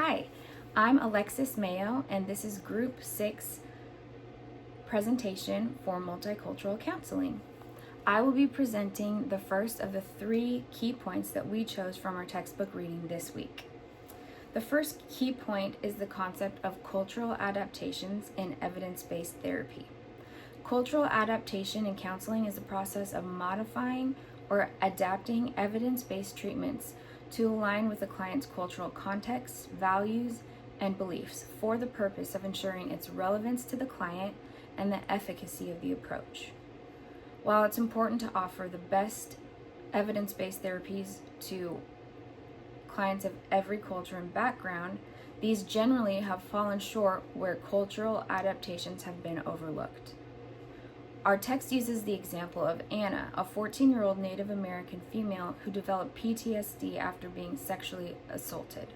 Hi, I'm Alexis Mayo, and this is Group 6 presentation for multicultural counseling. I will be presenting the first of the 3 key points that we chose from our textbook reading this week. The first key point is the concept of cultural adaptations in evidence-based therapy. Cultural adaptation in counseling is the process of modifying or adapting evidence-based treatments to align with the client's cultural context, values, and beliefs for the purpose of ensuring its relevance to the client and the efficacy of the approach. While it's important to offer the best evidence-based therapies to clients of every culture and background, these generally have fallen short where cultural adaptations have been overlooked. Our text uses the example of Anna, a 14-year-old Native American female who developed PTSD after being sexually assaulted.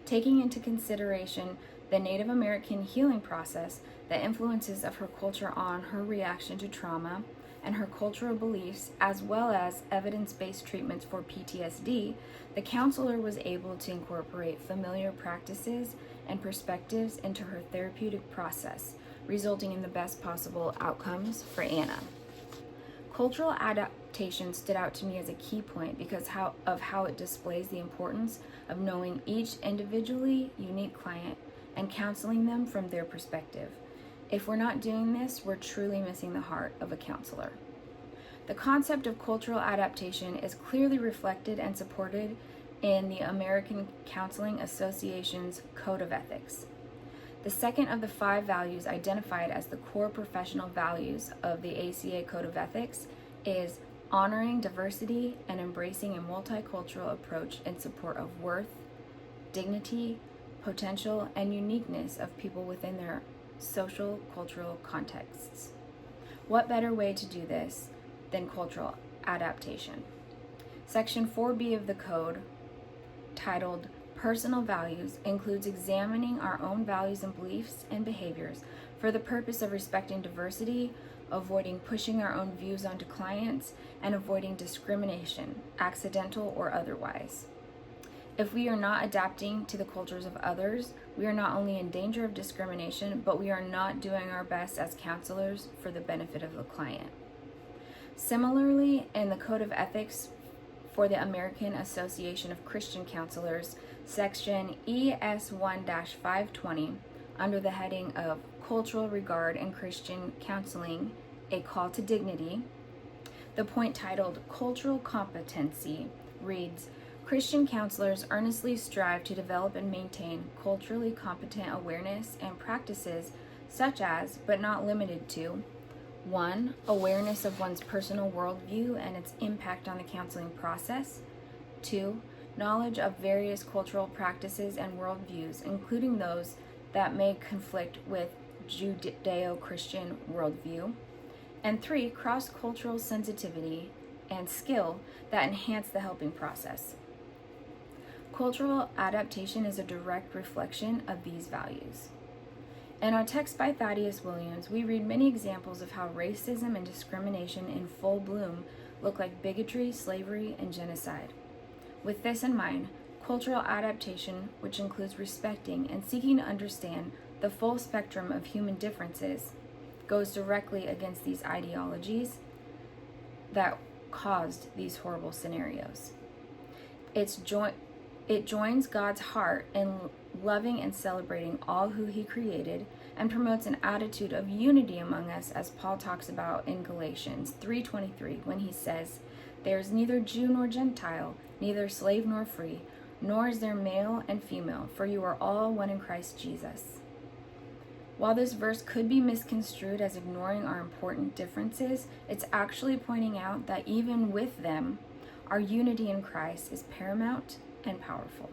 Taking into consideration the Native American healing process, the influences of her culture on her reaction to trauma, and her cultural beliefs, as well as evidence-based treatments for PTSD, the counselor was able to incorporate familiar practices and perspectives into her therapeutic process, resulting in the best possible outcomes for Anna. Cultural adaptation stood out to me as a key point because of how it displays the importance of knowing each individually unique client and counseling them from their perspective. If we're not doing this, we're truly missing the heart of a counselor. The concept of cultural adaptation is clearly reflected and supported in the American Counseling Association's Code of Ethics. The second of the 5 values identified as the core professional values of the ACA Code of Ethics is honoring diversity and embracing a multicultural approach in support of worth, dignity, potential, and uniqueness of people within their social, cultural contexts. What better way to do this than cultural adaptation? Section 4B of the Code, titled Personal Values, includes examining our own values and beliefs and behaviors for the purpose of respecting diversity, avoiding pushing our own views onto clients, and avoiding discrimination, accidental or otherwise. If we are not adapting to the cultures of others, we are not only in danger of discrimination, but we are not doing our best as counselors for the benefit of the client. Similarly, in the Code of Ethics for the American Association of Christian Counselors, Section ES1-520, under the heading of Cultural Regard in Christian Counseling, A Call to Dignity, the point titled Cultural Competency reads, Christian counselors earnestly strive to develop and maintain culturally competent awareness and practices such as, but not limited to, 1. Awareness of one's personal worldview and its impact on the counseling process. 2. Knowledge of various cultural practices and worldviews, including those that may conflict with Judeo-Christian worldview. And 3. Cross-cultural sensitivity and skill that enhance the helping process. Cultural adaptation is a direct reflection of these values. In our text by Thaddeus Williams, we read many examples of how racism and discrimination in full bloom look like bigotry, slavery, and genocide. With this in mind, cultural adaptation, which includes respecting and seeking to understand the full spectrum of human differences, goes directly against these ideologies that caused these horrible scenarios. It joins God's heart in loving and celebrating all who He created and promotes an attitude of unity among us, as Paul talks about in Galatians 3:23 when he says, There is neither Jew nor Gentile, neither slave nor free, nor is there male and female, for you are all one in Christ Jesus. While this verse could be misconstrued as ignoring our important differences, it's actually pointing out that even with them, our unity in Christ is paramount and powerful.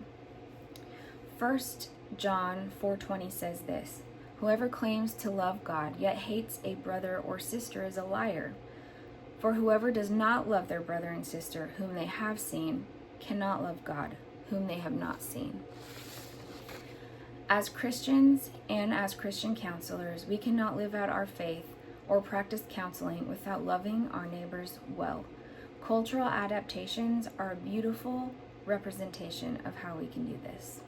1 John 4:20 says this, Whoever claims to love God yet hates a brother or sister is a liar. For whoever does not love their brother and sister whom they have seen cannot love God whom they have not seen. As Christians and as Christian counselors, we cannot live out our faith or practice counseling without loving our neighbors well. Cultural adaptations are a beautiful representation of how we can do this.